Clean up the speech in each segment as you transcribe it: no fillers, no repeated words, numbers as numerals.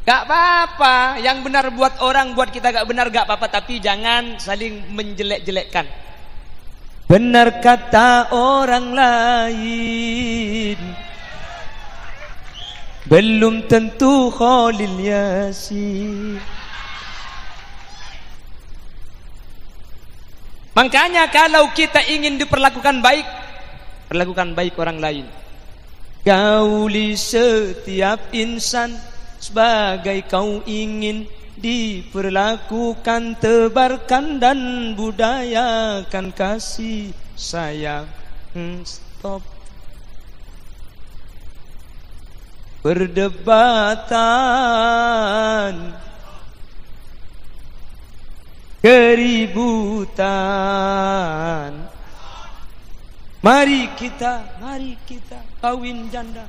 Gak apa-apa, yang benar buat orang, buat kita gak benar gak apa-apa, tapi jangan saling menjelek-jelekkan. Benar kata orang lain, belum tentu Khalil Yasin. Makanya kalau kita ingin diperlakukan baik, perlakukan baik orang lain. Gauli setiap insan sebagai kau ingin diperlakukan, tebarkan dan budayakan kasih sayang. Stop perdebatan, keributan. Mari kita kawin janda.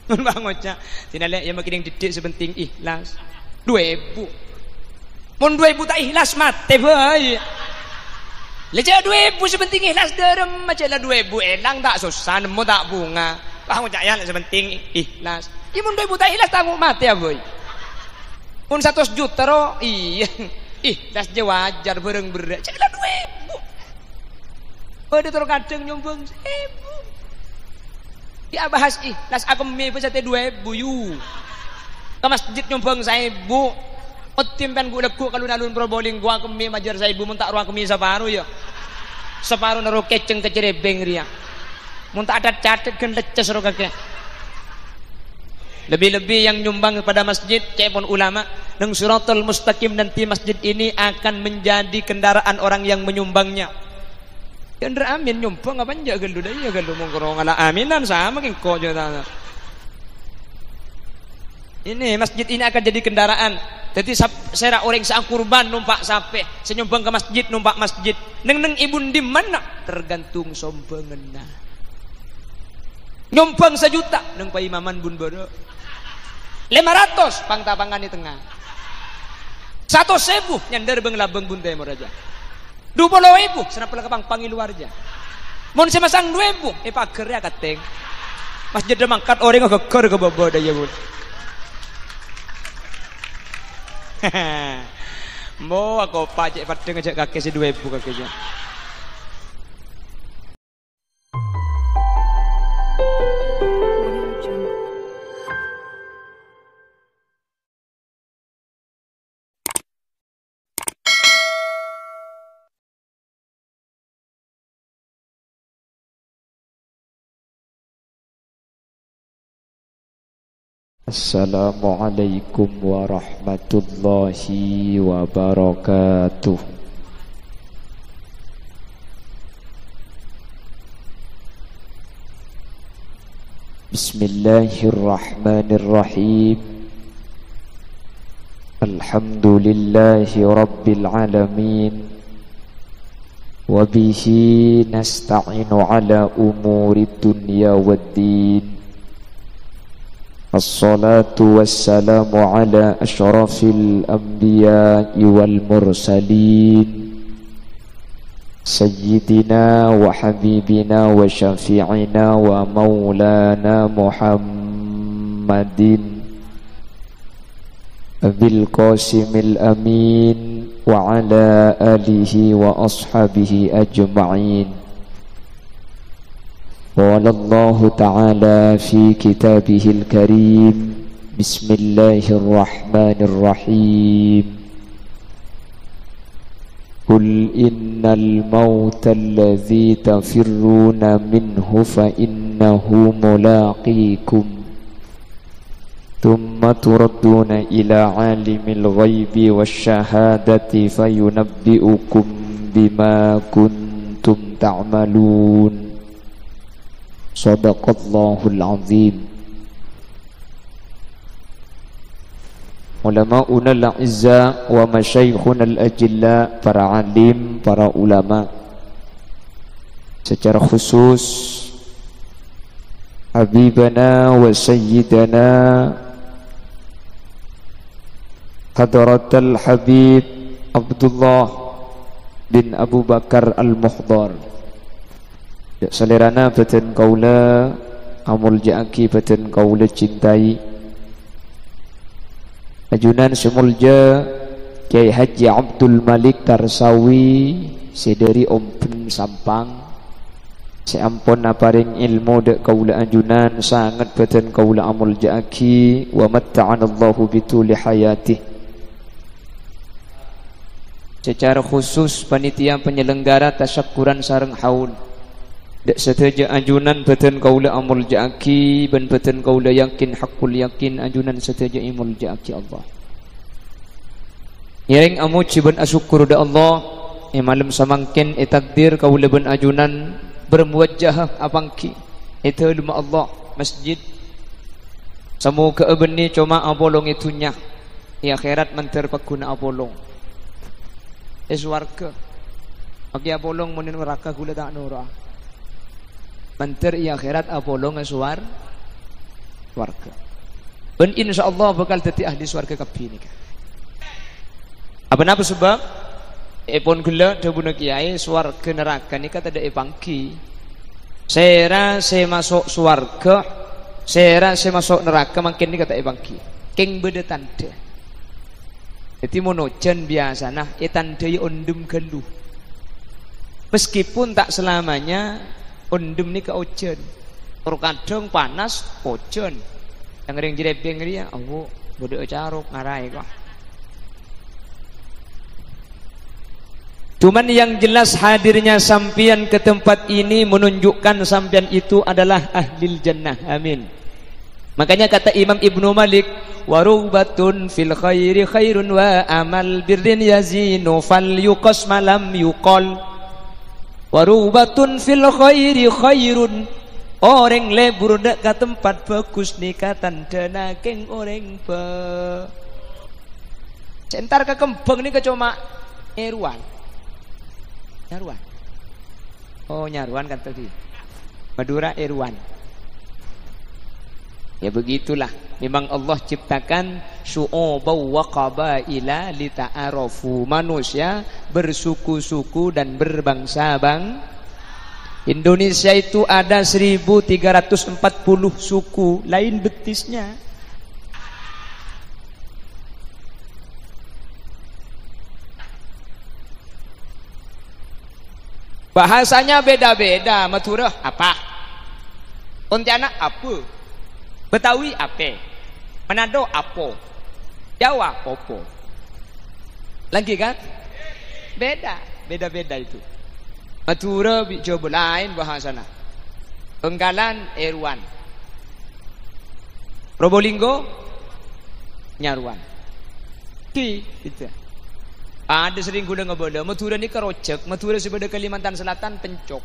Bang Oca, tindak yang makin yang didik sebenting ikhlas. 2000. Mun 2000 tak ikhlas mate boy. Leja 2000 sebenting ikhlas derem macam lah 2000 elang tak susah nemu tak bunga. Bang Oca ya sebenting ikhlas. Ya mun 2000 tak ikhlas tak mate ya boy. Mun 100 juta ro iya. Ikhlas je wajar bareng berat. Cak lah 2000. Oh dia terus kadang nyombong 1000. Dia bahas ikhlas aku mimpi sate 2000 yu. Ke masjid nyombong 1000. Otimpan gua legu kalau nalun probolinggo aku mimpi majar 1000 mun tak ruang kemi separuh ya. Separuh naro keceng kecerebeng ria. Mun tak ada catet kan leces ro kakek. Lebih-lebih yang nyumbang kepada masjid cepon ulama nang suratul mustaqim, nanti masjid ini akan menjadi kendaraan orang yang menyumbangnya. Kendra amin nyumpang apa aja gelu dah ya gelu mongkoro ngala aminan sama kengko jana. Ini masjid ini akan jadi kendaraan. Jadi saya orang sang kurban numpak sape, senyumbang ke masjid numpak masjid. Neng ibun di mana tergantung sombengenna. Nyumbang 1 juta neng paimaman bun bodo. 500 pangtapangan di tengah. 100.000 nyandar beng labeng bun temor aja. 20.000 senap pelakapang pangiluar aja. Mun semasang 2.000 pager ya kateng. Masjid mangkat orang ngeger ke bawah daya bun. Mo aku pajak pada ngejak kakek si 2.000 kakeknya. Assalamualaikum warahmatullahi wabarakatuh. Bismillahirrahmanirrahim. Alhamdulillahi rabbil alamin. Wabihi nasta'inu ala umuri dunya waddin. Assalatu wassalamu ala ashrafil anbiya'i wal mursalin Sayyidina wa habibina wa syafi'ina wa maulana Muhammadin Abil Qasimil Amin wa ala alihi wa ashabihi ajma'in. قال الله تعالى في كتابه الكريم بسم الله الرحمن الرحيم قل إن الموت الذي تفرون منه فإنه ملاقيكم ثم تردون إلى عالم الغيب والشهادة فينبئكم بما كنتم تعملون. Sadaqallahul azim. Ulama'una al-izza wa masyayikhuna al-ajilla, para alim, para ulama, secara khusus habibana wa sayyidana Hadratul Habib Abdullah bin Abu Bakar Al-Muhdar. Ya salerana batin kaula amul ja'aki beten kaula cintai ajunan semulja Kiai Haji Abdul Malik Tarsawi sedari ompun sampang seampun aparing ilmu dek kaula ajunan sangat beten kaula amul ja'aki wa matta'anallahu bituli hayatih. Secara khusus panitia penyelenggara tasyakuran sareng haul dak seteja ajunan beten kaula amul ja'aki ben beten kaula yakin hakul yakin ajunan seteja imul ja'aki Allah. Yereng amu ciben asyukur da Allah malam samangkin takdir kaula ben ajunan bermuwajjah apangki itu luma Allah masjid samu ke ebeni cuma abolong itunya ya akhirat menter pakuna abolong warga bagi abolong munin neraka gula tak nura menter ya akhirat abolong suar warga ben insyaallah bakal dadi ahli swarga kabeh nika apa sebab epon gula dabuna kiai swarga neraka nika tada epangki sera se masuk swarga sera se masuk neraka makin nika tak epangki king beda tanda. Jadi monojen biasa nah tanda ondum geluh meskipun tak selamanya ondum nika ojen terkadang panas ojen yang ring jerebeng dia oh bodoh caruk ngarai kok. Cuman yang jelas hadirnya sampian ke tempat ini menunjukkan sampian itu adalah ahlil jannah. Amin. Makanya kata Imam Ibnu Malik, warubatun fil khairi khairun wa amal birrin yazinu fal yuqas malam yuqal. Warubatun fil khairi khairun, orang lebur dak ke tempat bagus nikah tanda nakeng orang be. Sentar ke kembang ni ke cuma eruan. Nyaruan. Oh nyaruan kan tadi. Madura Irwan. Ya begitulah. Memang Allah ciptakan syu'ubaw wa qabaila lita'arafu. Manusia bersuku-suku dan berbangsa-bang. Indonesia itu ada 1340 suku, lain betisnya. Bahasanya beda-beda. Madura apa? Pontianak apa? Betawi apa? Manado apa? Jawa popo. Lagi kan? Beda, beda-beda itu. Madura coba lain bahasana. Bengkalan Erwan. Probolinggo Nyaruan. Itu. Ada sering gula ngebola. Madura ni kerocek. Madura sebelah Kalimantan Selatan pencok.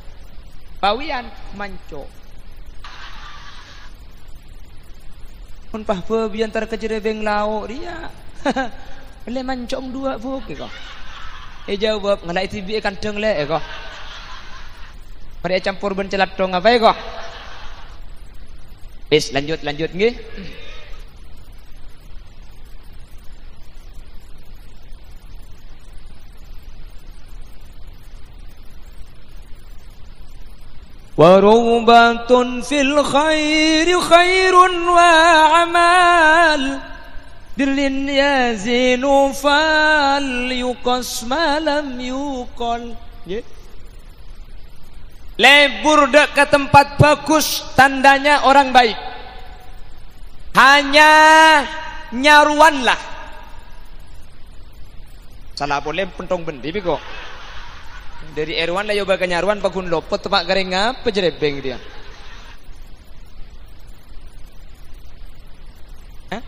Bawian mancok. Pun pahpa biantar kejerebeng lauk dia. Boleh mancok dua buk kau. Jawab ngalai tibi kandeng le kau. Pada campur ben celatong apa kau? Bis lanjut nggih. Warubatun fil khairi khairun wa amal birrin yazinu fal yuqas malam yuqal. Lebur dak ke tempat bagus tandanya orang baik. Hanya nyaruanlah. Salah boleh pentong bendi kok. Dari Erwan lah yoba kenyaruan pakun lopot tepak garing apa jerebeng dia. Hah?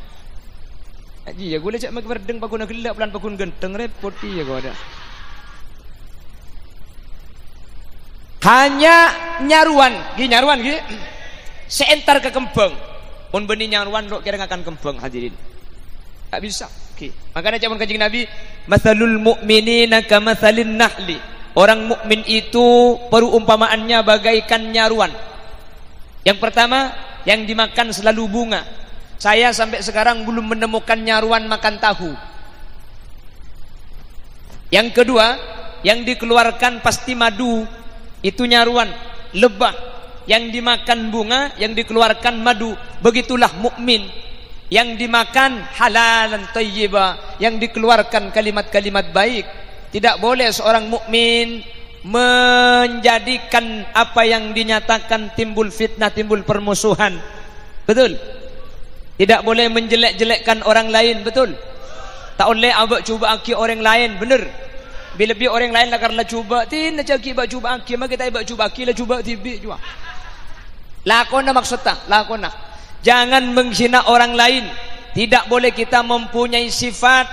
Aji ya gula cak mak berdeng pakun gelap pelan pakun genteng repot dia kau ada. Hanya nyaruan, gi seentar ke kembang. Pun benih nyaruan lo kira akan kembang hadirin. Tak bisa. Okay. Makanya zaman kanjeng Nabi, masalul mu'minina kamatsalin nahli. Orang mukmin itu perumpamaannya bagaikan nyaruan. Yang pertama, yang dimakan selalu bunga. Saya sampai sekarang belum menemukan nyaruan makan tahu. Yang kedua, yang dikeluarkan pasti madu. Itu nyaruan, lebah. yang dimakan bunga, yang dikeluarkan madu. Begitulah mukmin, yang dimakan halalan thayyiba, yang dikeluarkan kalimat-kalimat baik. Tidak boleh seorang mukmin menjadikan apa yang dinyatakan timbul fitnah, timbul permusuhan. Betul? Tidak boleh menjelek-jelekkan orang lain. Betul? Tak boleh abak cuba aki orang lain. Benar? Bila orang lain lah karena cuba, tina caki abak cuba aki, maka kita abak cuba aki lah cuba tibi juga. Lakona maksudnya, lakona. Jangan menghina orang lain. Tidak boleh kita mempunyai sifat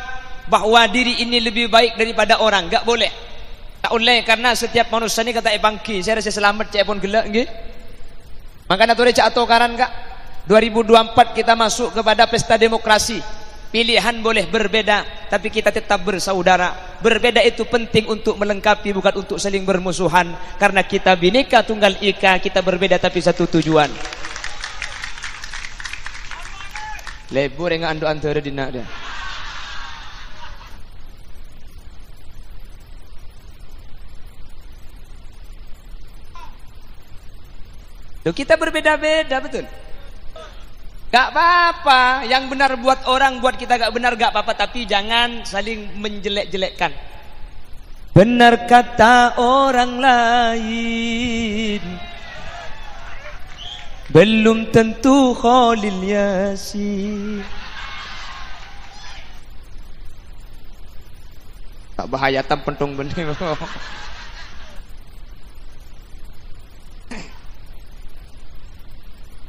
bahwa diri ini lebih baik daripada orang. Tak boleh. Tak boleh, karena setiap manusia ni kata bangki. Saya rasa selamat cak pun gelak nggih. Makanya tu cak atau karan kak. 2024 kita masuk kepada pesta demokrasi. Pilihan boleh berbeda, tapi kita tetap bersaudara. Berbeda itu penting untuk melengkapi, bukan untuk saling bermusuhan. Karena kita Bhinneka Tunggal Ika, kita berbeda tapi satu tujuan. Lebur yang ando antara dina dia. Tuh, kita berbeda-beda, betul? Gak apa-apa, yang benar buat orang, buat kita gak benar gak apa-apa, tapi jangan saling menjelek-jelekkan. Benar kata orang lain, belum tentu Khalil Yasin. Tak bahaya tam pentung bening.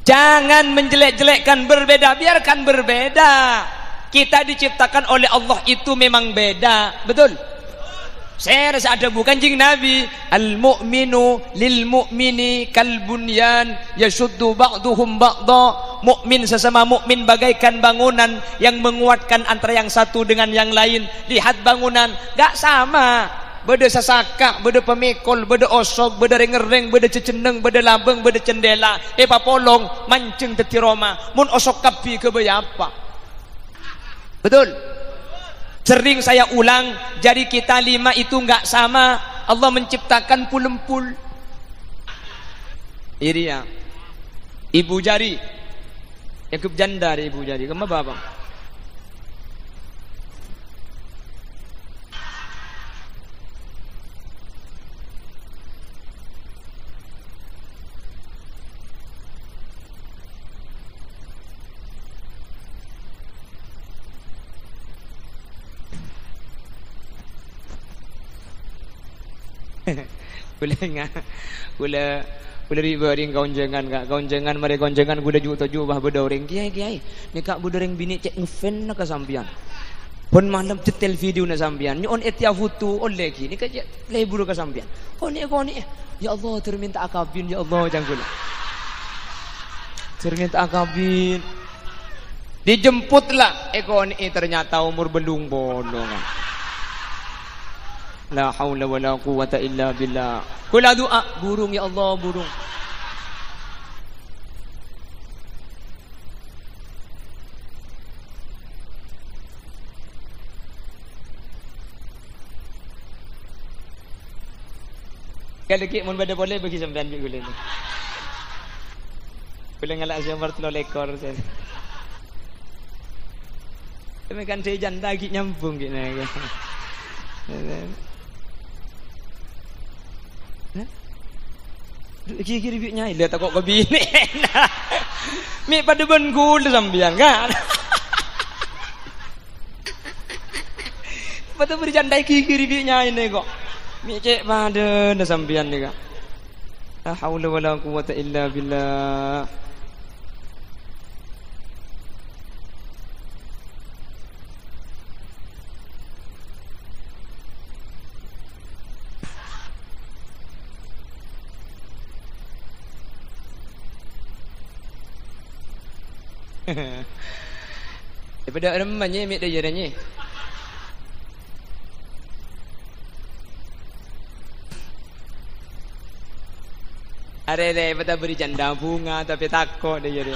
Jangan menjelek-jelekkan, berbeda, biarkan berbeda. Kita diciptakan oleh Allah itu memang beda, betul? Saya rasa ada bukan jing Nabi, al-mu'minu lil mu'mini kal bunyan yashuddu ba'duhum ba'dha. Mukmin sesama mukmin bagaikan bangunan yang menguatkan antara yang satu dengan yang lain. Lihat bangunan, gak sama. Beda sasaka, beda pemikul, beda osok, beda ring-ring, beda ceceneng, beda labeng, beda cendela. Papolong mancing tetiroma. Mun osok kapi ke apa? Betul? Sering saya ulang, jari kita 5 itu enggak sama. Allah menciptakan pulempul. Iri ya. Ibu jari. Yang janda ibu jari. Kenapa bang? Kula riba ring kaunjangan kak, kaunjangan mari kaunjangan kuda juga bah beda orang kiai ni kak beda orang bini cek ngefan nak sampian pun malam cetel video na sampian ni on etia foto on lagi ni kak play buru ka sampian koni ya Allah terminta akabin ya Allah jangan terminta akabin dijemputlah koni ternyata umur belum bolong. La haula wala quwata illa billah. Kula doa, burung ya Allah, burung. Kalau lagi mun bada boleh bagi sampean bi gula ni. Kula ngalak samar 3 ekor saya. Tapi kan saya janda lagi nyambung gini. Kiri biuknya lihat kok kebini mi pada bengkul sambian kan pada berjandai kiri biuknya ini kok mi cek pada sambian ni kak la haula wala quwata illa billah. Daripada remanya ambil dia jalannya. Are pada beri janda bunga tapi takut dia jadi.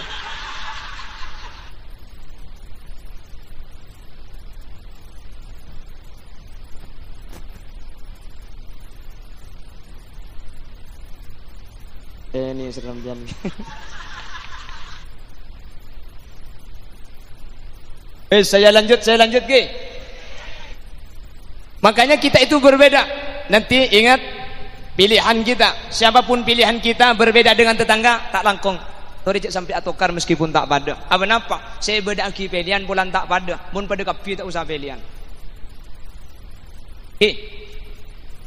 Ini ini serempian. Saya lanjut ke. Makanya kita itu berbeda. Nanti ingat pilihan kita, siapapun pilihan kita berbeda dengan tetangga, tak langkong. Tori cek sampai atokar meskipun tak pada. Apa napa? Saya beda aki pilihan bulan tak pada. Mun pada kapi tak usah pilihan.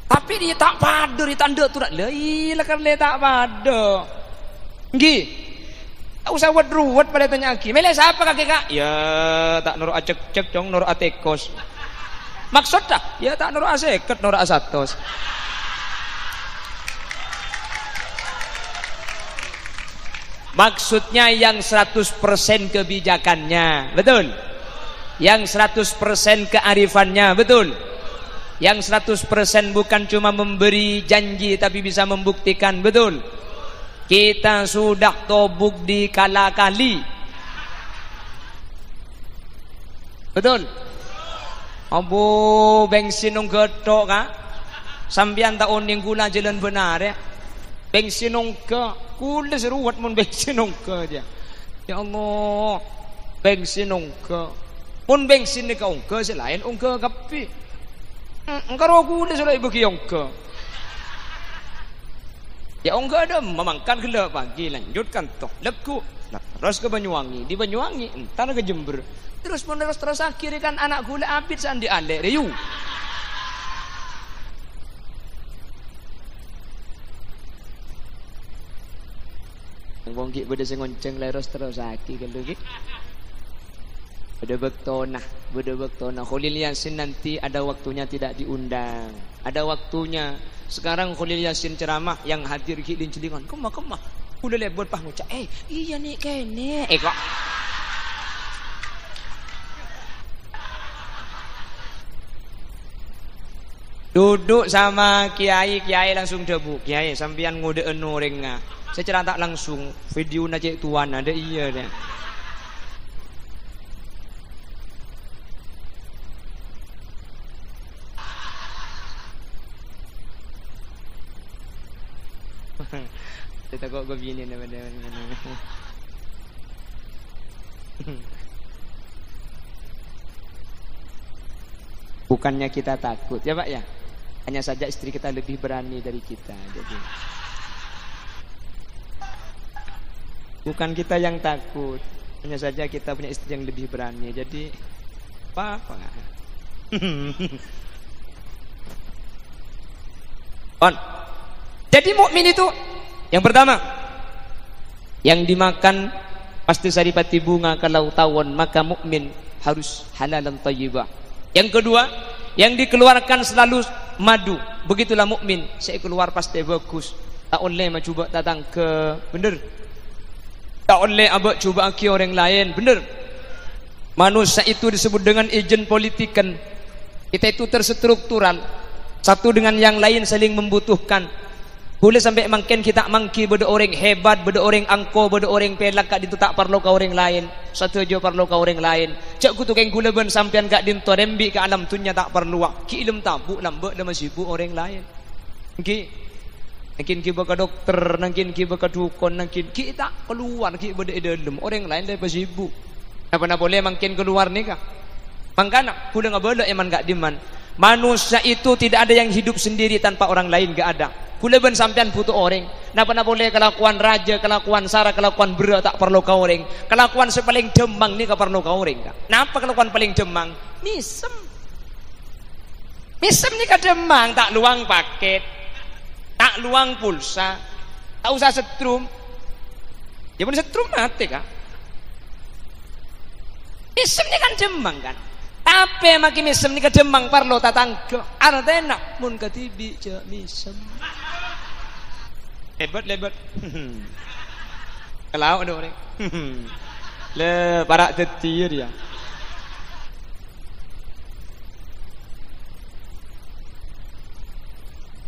Tapi dia tak pada, dia tanda tu dak. Lah karena tak pada. Nggih. Tak usah ruwet pada tanya aki. Milih siapa kakek kak? Ya tak nurut acek-cek cong nurut atekos. Maksud dah? Ya tak nurut aseket nurut asatos. Maksudnya yang 100% kebijakannya, betul? Yang 100% kearifannya, betul? Yang 100% bukan cuma memberi janji tapi bisa membuktikan, betul? Kita sudah tobuk di kala-kali, betul? Abu bensin nung getok kah? Sambian tak oning gula jalan benar ya? Bensin nung ke? Kula seruat mun bensin ongke dia. Ya Allah, bensin ongke. Mun bensin ni ka ongke selain ongke kapi. Engkau kula selain bagi ongke. Ya ongke ada memangkan gila pagi lanjutkan toh leku. Nah, terus ke Banyuwangi, di Banyuwangi entar ke Jember. Terus menerus terus akhirnya kan anak gula apit sandi alek riu. Wong ki beda sing ngonceng leros terus aki kalau ki. Beda bektona. Khalil Yasin nanti ada waktunya tidak diundang. Ada waktunya. Sekarang Khalil Yasin ceramah yang hadir ki lincelingan. Kemah. Udah lebot pah ngucap. Iya nih kene. Kok. Duduk sama kiai langsung debu. Kiai sampean ngode eno renga. Saya cerita langsung video najik tuan ada iya deh. Kita kok begini namanya. Bukannya kita takut ya Pak ya, hanya saja istri kita lebih berani dari kita. Jadi bukan kita yang takut, hanya saja kita punya istri yang lebih berani. Jadi apa? Jadi mukmin itu yang pertama, yang dimakan pasti saripati bunga kalau tawon, maka mukmin harus halalan thayyibah. Yang kedua, yang dikeluarkan selalu madu, begitulah mukmin. Saya keluar pasti bagus. Tak oleh mencuba datang ke bener. Tak oleh abak cuba aki orang lain, bener. Manusia itu disebut dengan ejen politikan. Kita itu terstruktural, satu dengan yang lain saling membutuhkan. Boleh sampai makin kita mangki beda orang hebat, beda orang angko, beda orang pelak kak itu tak perlu kau orang lain. Satu aja perlu kau orang lain. Cak ku tu keng gula ben sampean kak dinto rembi ke alam tunya tak perlu. Ki ilmu tabu lambek dah masih bu orang lain. Ki Nakin ki baka dokter, nakin ki baka dukun, nakin ki tak keluar ki beda dalam orang lain dah sibuk. Apa nak boleh makin keluar ni kah? Mangkana kuda ngabala eman gak diman. Manusia itu tidak ada yang hidup sendiri tanpa orang lain, gak ada. Kula ben sampean butuh orang. Napa boleh kelakuan raja, kelakuan sara, kelakuan bera tak perlu kau orang. Kelakuan sepaling demang ni tak perlu kau orang. Napa kelakuan paling demang? Misem. Misem ni ka demang, tak luang paket, tak luang pulsa, tak usah setrum. Ya pun setrum mati kah? Misem ni kan demang kan. Tapi makin misem ni ka demang perlu tatangga. Artena mun katibi je misem. Lebat. Kalau ada orang. Le parak tetir ya.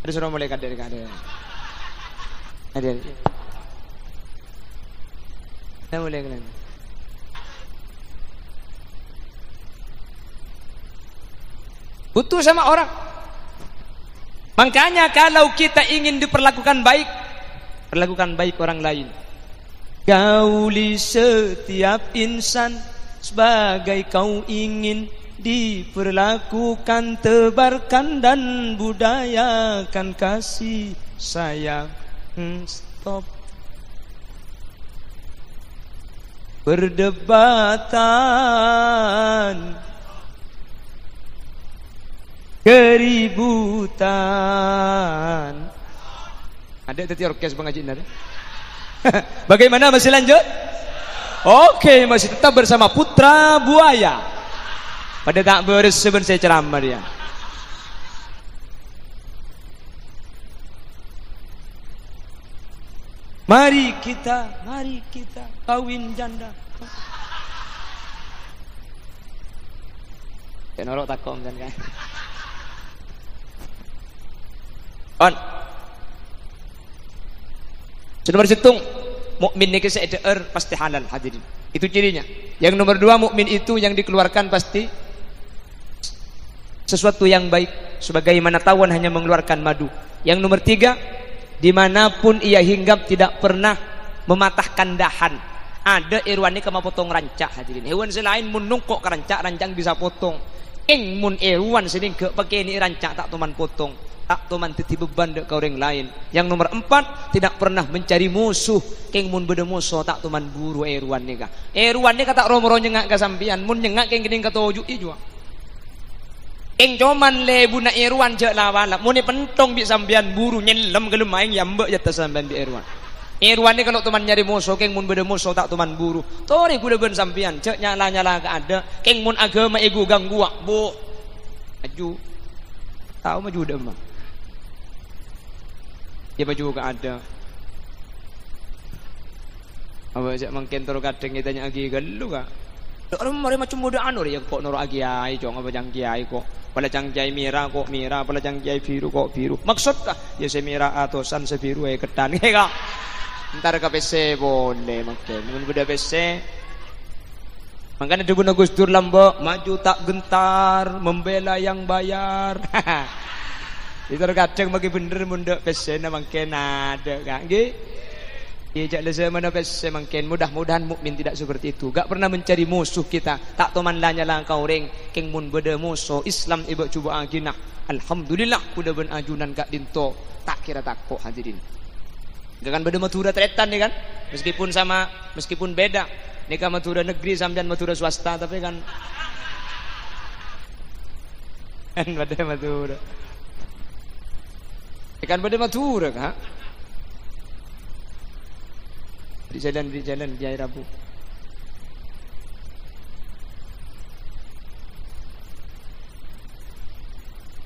Ada suruh mulai kader. Ada. Ada mulai kalian. Butuh sama orang. Makanya kalau kita ingin diperlakukan baik, perlakukan baik orang lain. Gauli setiap insan sebagai kau ingin diperlakukan, tebarkan dan budayakan kasih sayang. Stop. Perdebatan, keributan. Ada tadi orkes pengajian ada. Bagaimana, masih lanjut? Oke, masih tetap bersama Putra Buaya. Pada tak berseben saya ceramah dia. Mari kita kawin janda. Kayak norok takom kan. On. Sudah berhitung mukmin ini keseeder pasti halal, hadirin. Itu cirinya. Yang nomor 2, mukmin itu yang dikeluarkan pasti sesuatu yang baik, sebagaimana tawon hanya mengeluarkan madu. Yang nomor 3, dimanapun ia hinggap tidak pernah mematahkan dahan. Ada irwan ini kema potong rancak, hadirin. Hewan selain mun nungkok rancak, rancang bisa potong. Mun irwan sini ke pakai ini rancak tak tuman potong, tak tuman titi beban dek orang lain. Yang nomor 4, tidak pernah mencari musuh. Mun beda musuh tak tuman buru irwan ni kah. Irwan ni kata romoro nyengak ke sampian, mun nyengak gening kata ojuk jua. Coman lebu na irwan je lawala, mun ni pentong bi sampian buru nyelem gelem aing yambek jata sampian di irwan. Irwan ni kalau teman nyari musuh, mun beda musuh tak teman buru. Tori kuda ben sampian, cek nyala ke ada. Mun agama ego gangguak, bu. Maju. Tahu maju dah mah. Dia maju ke ada. Apa cek mangken toro kadang kita tanya lagi galu ka. Orang mari macam muda anu ya kok noro agi ai jong apa jang kiai kok. Pala jang kiai mira kok mira, pala jang kiai biru kok biru. Maksud kah? Ya se mira atosan se biru ketan kah? Ntar ke PC boleh makin. Mun beda PC. Makanya Debu Gus Dur Lombok maju tak gentar, membela yang bayar. Itu kadang bagi bener munduk PC na makin ada kan? Nggih. Ijak leza mana PC makin. Mudah-mudahan mukmin tidak seperti itu. Gak pernah mencari musuh kita. Tak toman lanya lang kau ring. Keng mun beda musuh Islam ibu cuba aginah. Alhamdulillah kuda ben ajunan kak dinto. Tak kira takut hadirin. Gak kan beda Madura tretan nih kan, meskipun beda. Nikah Madura negeri sampean Madura swasta, tapi kan beda Madura. Kan beda Madura kah? Di jalan Kiai Rabu.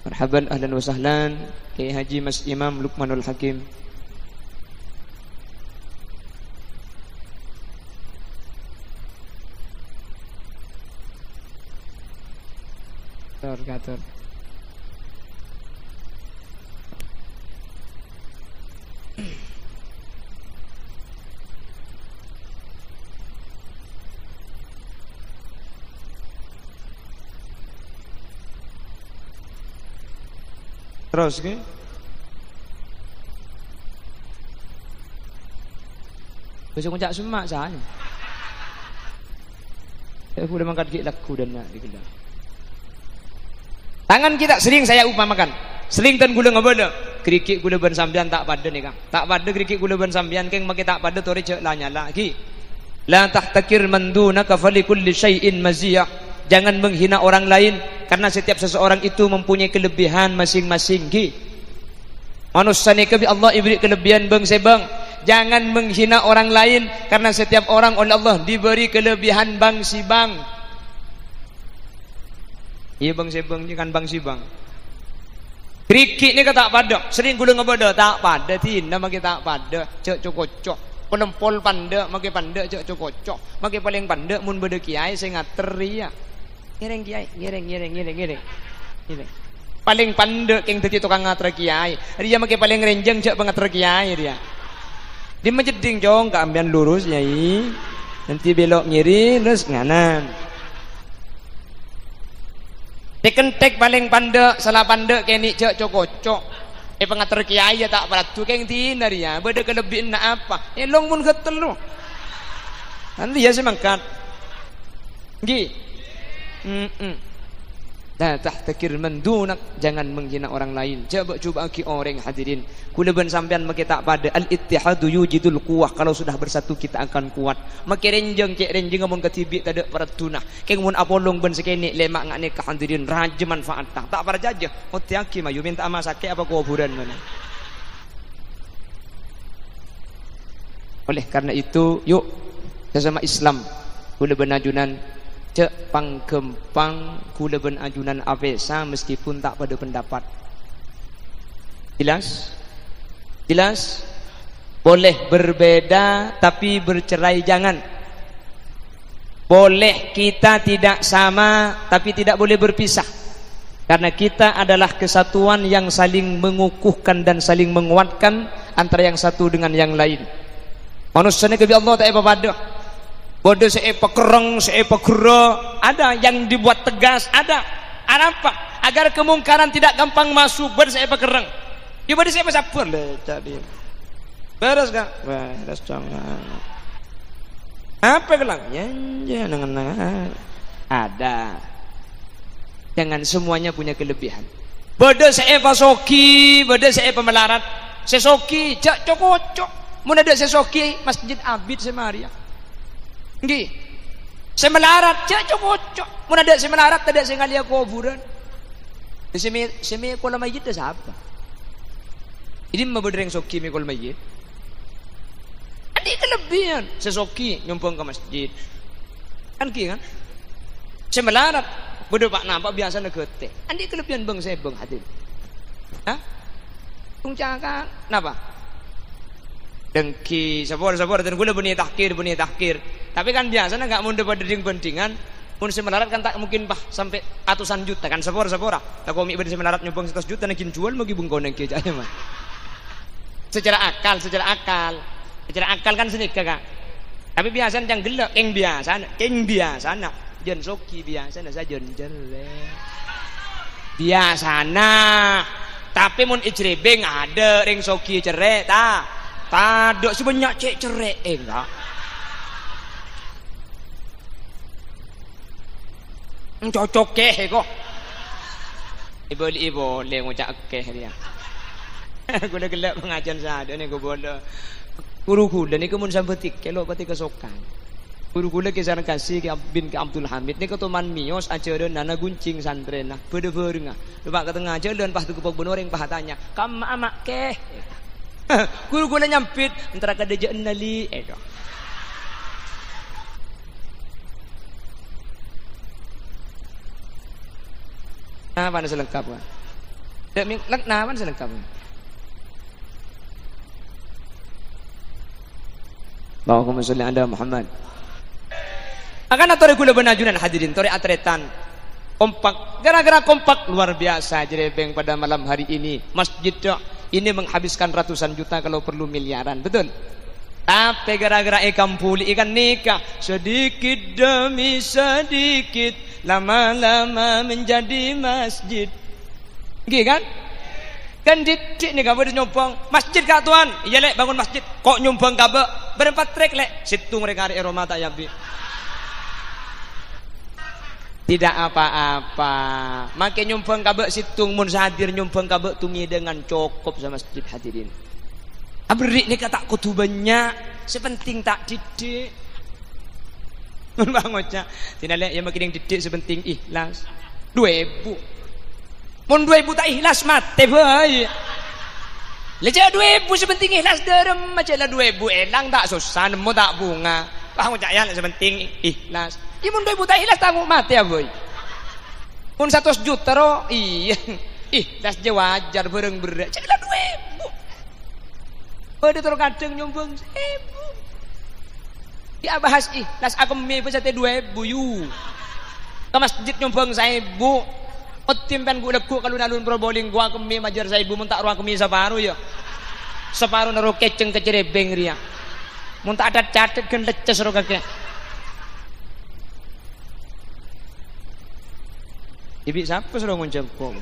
Marhaban ahlan wa sahlan Kiai Haji Mas Imam Lukmanul Hakim. Gator. Terus ke? Bisa kuncak semak saya. Aku udah makan gig laku dan nak dikelah. Tangan kita sering saya upamakan. Sering tan gula ngabada. Kerikik gula ban sambian tak pada ni kang. Tak pada kerikik gula ban sambian keng make tak pada tori cek lanya lagi. La tahtakir man dunaka fali kulli syai'in maziyah. Jangan menghina orang lain karena setiap seseorang itu mempunyai kelebihan masing-masing. Manusia ni kebi Allah ibri kelebihan bang sebang. Jangan menghina orang lain karena setiap orang oleh Allah diberi kelebihan bang si bang. Iya bang sebang ni kan bang si bang. Krikik ni kata pada. Sering gula ngabada tak pada tina maki tak pada. Cek cokocok. Penempol panda maki panda cek cokocok. Maki paling panda mun beda kiai saya ngater ya. Ngereng kiai, ngereng. Paling panda keng tadi tukang ngater kiai. Dia maki paling renjeng cek pengater kiai dia. Di majeding jong keambian lurus nyai. Nanti belok ngiri terus nganan. Tekentek paling pandek, salah pandek keni cek cokocok. pengatur kiai ya tak peratu keng tinar ya. Beda kelebihan nak apa? Long pun ketel lu. Nanti ya semangkat. Gi. La tahtakir man dunak, jangan menghina orang lain. Coba ki orang hadirin. Kuleban sampean make tak pada al-ittihadu yujidul quwwah. Kalau sudah bersatu kita akan kuat. Make renjeng cek renjeng amun katibik tak ada paratuna. Keng mun apolong ben sekene lemak ngane ka hadirin raja manfaat tak para jajah. Otiaki mayu minta masake apa kuburan mana. Oleh karena itu, yuk sesama Islam kuleban ajunan cek pangkempang kuleban ajunan avesa meskipun tak pada pendapat. Jelas boleh berbeda tapi bercerai jangan. Boleh kita tidak sama tapi tidak boleh berpisah, karena kita adalah kesatuan yang saling mengukuhkan dan saling menguatkan antara yang satu dengan yang lain. Manusia ni kebi Allah tak apa pada bodoh seepa kereng, seepa gera, ada yang dibuat tegas, ada apa? Agar kemungkaran tidak gampang masuk, berseepa kereng. Ya ber seepa sabar le jadi. Beres gak? Beres jangan. Apa kelang? Ya jangan. Ada. Jangan semuanya punya kelebihan. Bodoh seepa soki, bodoh seepa melarat. Sesoki, cak cocok. Mun ada sesoki Masjid Abid Semaria. Nggih. Semelarat cak cocok. Mun ada semelarat ada sing ngalia kuburan. Semi kolam mayit siapa? Ini mabodreng soki mi kolam mayit. Adi kelebihan sesoki nyumpung ke masjid. Kan ki kan? Semelarat bodoh pak nampak biasa negete. Adi kelebihan bang saya bang hati. Hah? Tungcakan napa? Dengki sabor dan gula bunyi tahkir. Tapi kan biasanya enggak mundur pada ding-bandingan. Mun semelarat kan tak mungkin bah sampai ratusan juta kan sabor. Tak komik pada semelarat nyumbang 100 juta nak jual bagi bungkau nang kieu aja mah. Secara akal kan senik kakak. Tapi biasanya yang gelak keng biasa nak jen soki biasanya saja jen jere. Biasana. Tapi mun ijrebeng ada ring soki cerek tak. Tadok sebanyak cek cerek enggak. Cocok keh kok. Ibu boleh ngucap keh dia. Gula gelap pengajian sada ni gula. Guru gula ni kemun sampetik kelok pati kesokan. Guru gula kisaran kasih ke bin ke Abdul Hamid ni ketuman mios acara nana guncing santren nah berde ngah. Lepas ke tengah jalan pas tu ke benoreng pahatanya. Kam amak keh. Guru-guru nyampit antara kada je nali mana selengkap kan? Mana selengkap? Allahumma sholli ala Muhammad. Akan atore kula benajunan hadirin, tore atretan kompak, gara-gara kompak luar biasa jerebeng pada malam hari ini. Masjid ini menghabiskan ratusan juta kalau perlu miliaran, betul? Tapi gara-gara ikan puli ikan nikah sedikit demi sedikit lama-lama menjadi masjid. Gini kan? Kan didik nih kabar nyumbang masjid kak tuan. Iya lek bangun masjid. Kok nyumbang kabar berempat trek lek. Situng mereka hari Roma tak yabi. Tidak apa-apa. Makin nyumbang kabek situng mun hadir nyumbang kabek tungi dengan cukup sama masjid hadirin. Abrik ni kata kutubannya sepenting tak didik. Mun bangocak tindak yang makin didik sepenting ikhlas. 2000. Mun 2000 tak ikhlas mate boy. Leja 2000 sepenting ikhlas derem macam lah 2000 elang tak susah nemu tak bunga. Bangocak yang sepenting ikhlas. Imun 2000 tak ikhlas tak mati ya boy. Mun 100 juta ro iya. Ikhlas je wajar bareng berat. Caklah 2000. Ada terus kadang nyumbang 1000. Ya bahas ikhlas aku mimpi sate 2000 yu. Ke masjid nyumbang 1000. Otimpen gua lekuk kalau nalun proboling gua kemi majar 1000 mun tak ruang kemi separuh ya. Separuh naro keceng kecerebeng ria. Mun tak ada catet gen leces ro kakek. Ibi siapa suruh nguncap kok?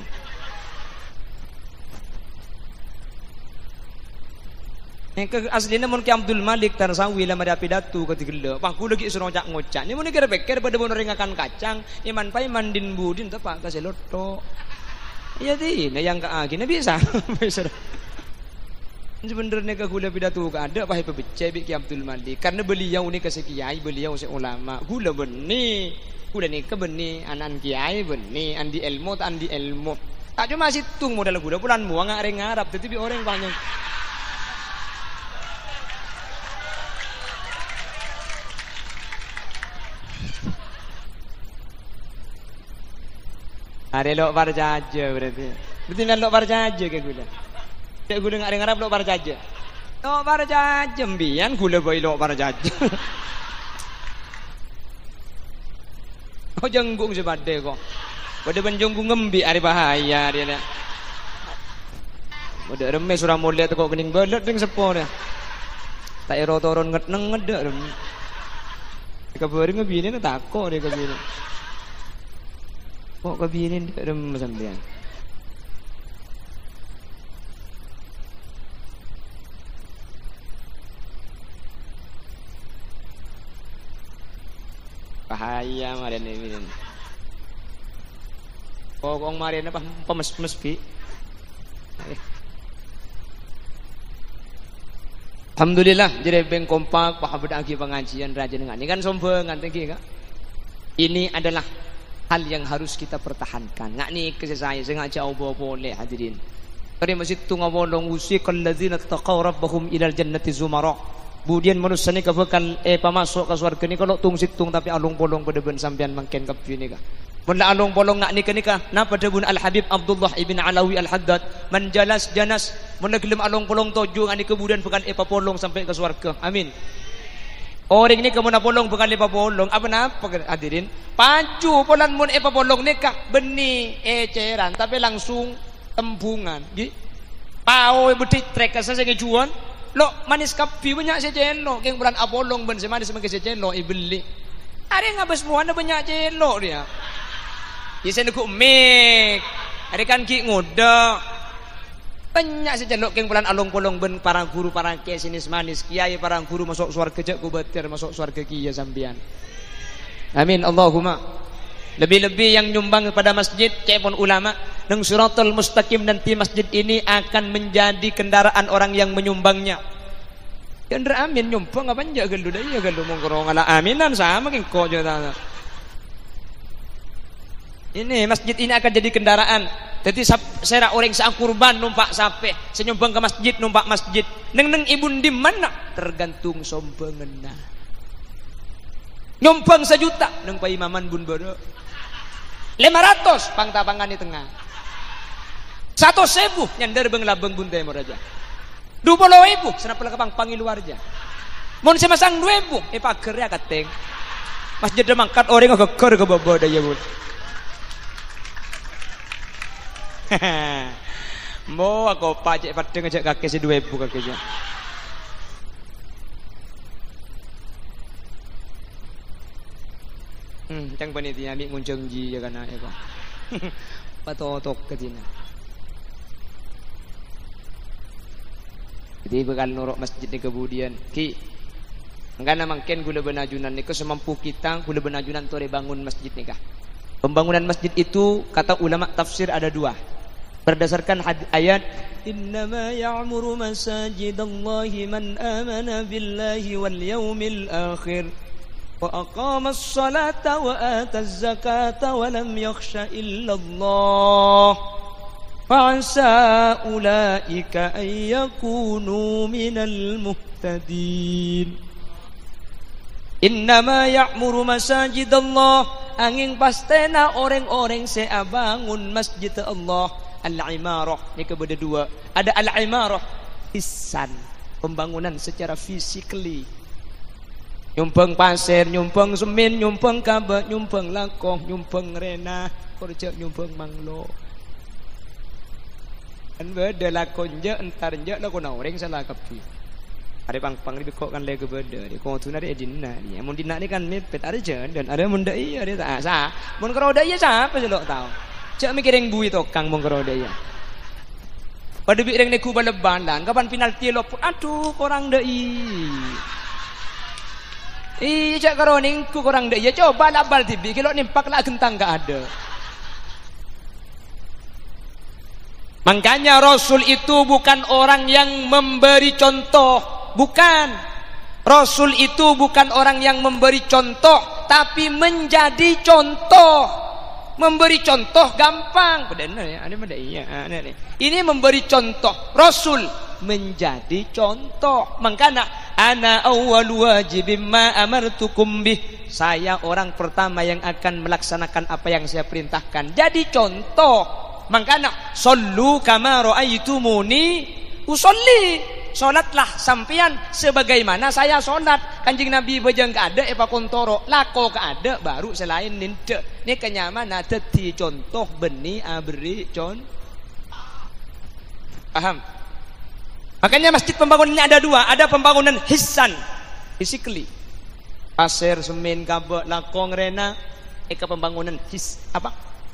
Ke aslinya mun ki Abdul Malik Tarsawi lah ada pidato ketigela. Pak ku lagi suruh ngocak ngocak. Ni mun kira pikir pada mun ringakan kacang, iman pai mandin budin tepak kasih loto. Iya ti, nah yang kaagi na bisa. Bisa. Sebenarnya ke gula pidato ka ada pahai pebecai ki Abdul Malik karena beliau ni kasih kiai, beliau si ulama. Gula benih. Gula ni ke benih anan kiai benih, andi ilmu tak andi ilmu. Tak cuma situng modal gula bulan muang ngare ngarap tetapi orang banyak. Ada lok parjaja berarti. Berarti nak lok parjaja ke gula. Cek gula ngak dengar lok parjaja. Lok parjaja mbian gula boy lok parjaja. Oh jenggung sebade kok. Pada benjunggung ngembi ari bahaya dia nak. Pada remes surah mulia tu kok kening belet deng sepo dia. Tak ero toron ngetneng ngedek rem. Kabari ngebini nak takok dia kabini. Kok kabinin rem sampean. Bahaya marian ini. Kok marian apa pemes-mes pi. Alhamdulillah jadi beng kompak pak bedagi pengajian raja dengan ini kan sombong tinggi kak. Ini adalah hal yang harus kita pertahankan. Ngak ni ke saya sengaja obo boleh hadirin. Kari masjid tu ngawolong usiqal ladzina taqaw rabbahum ilal jannati zumara. Budian manusia ni kabekal pamasuk ke surga ni kalau tung situng tapi alung bolong pada ben sampean mangken kapi ni ka. Mun la alung bolong ngak ni ka napa debun Al Habib Abdullah ibn Alawi Al Haddad man jalas janas mun gelem alung bolong tojo ngak ni kemudian bekal polong sampai ke surga. Amin. Orang ni kamu nak polong bukan lepa polong. Apa napa hadirin? Paju polan mun polong ni kah benih eceran tapi langsung tembungan. Gi. Pau betit trek kasa saya jual. Lo manis kapi banyak secelo. Keng bulan apolong ben semanis sebagai secelo ibeli. Ada ngabas semua ada banyak celo dia. Isen ku mik. Ada kan ki ngoda. Banyak saja lo keng bulan along polong ben para guru para kiai sinis manis kiai para guru masuk surga jak ku betir masuk surga kiai sambian. Amin Allahumma. Lebih-lebih yang nyumbang kepada masjid cepon ulama nang suratul mustaqim nanti masjid ini akan menjadi kendaraan orang yang menyumbangnya. Kendara amin nyumbang apa aja gelu dah ya gelu mongkoro ngala aminan sama keng ko jata. Ini masjid ini akan jadi kendaraan. Jadi saya orang sang kurban numpak sape, senyumbang ke masjid numpak masjid. Neng ibun di mana? Tergantung sombengenna. Nyumbang 1 juta neng paimaman bun boro. 500 pangtapangan di tengah. 100.000 nyandar beng labeng bun temor aja. 20.000 senap pelakapang pangiluar aja. Mun semasang 2.000 pager ya kateng. Masjid demangkat orang ngeger ke bawah daya bun. Mo aku pajak padeng ajak kakek si 2.000 kakeknya. Cang panitia ambil nguncung ji ya kana ya kok. Patotok ke dina. Jadi bakal norok masjid ni kemudian ki. Engkana mangken gula benajunan ni ke semampu kita gula benajunan tore bangun masjid ni kah. Pembangunan masjid itu kata ulama tafsir ada 2. Berdasarkan ayat innama ya'muru masajidallahi man amana billahi wal yaumil akhir wa aqamas salata wa ataz zakata wa lam yakhsha illa Allah fa asa ulaika ay yakunu minal muhtadin. Innama ya'muru masajidallah angin pastena orang-orang saya bangun masjid Allah. Al-imarah ni kepada 2. Ada al-imarah hisan, pembangunan secara physically. Nyumpeng pasir, nyumpeng semen, nyumpeng kabel, nyumpeng lakoh, nyumpeng renah, kerja nyumpeng manglo. Kan beda lakon je entar je lakon orang salah kapi. Ada pang ni kok kan lagi beda. Dia kau tu nari edina ni. Mun dina ni kan mepet ada je dan ada mun dak iya dia tak sah. Mun kalau dak iya siapa selok tahu. Cak mikirin bui tokang mong keroda ya. Pada bireng ni ku balebalan, kapan penalti loput. Aduh, korang dei. Cak karoning ku korang dei. Ya coba lah bal tibi, kalau nimpak lah gentang gak ada. Makanya Rasul itu bukan orang yang memberi contoh, bukan. Rasul itu bukan orang yang memberi contoh, tapi menjadi contoh. Memberi contoh gampang. Ini memberi contoh. Rasul menjadi contoh. Makanya ana awwalu wajibim ma amartukum bih. Saya orang pertama yang akan melaksanakan apa yang saya perintahkan. Jadi contoh. Makanya sallu kama ra'aitumuni usolli. Solatlah sampean sebagaimana saya solat. Kanjeng Nabi bejeng ka ada epa kontoro lako ka ada baru selain ninte. Ni kenyamanan teti contoh beni abri paham? Makanya masjid pembangunannya ada dua, ada pembangunan hissan physically. Pasir, semen, kabel, lakong, rena, pembangunan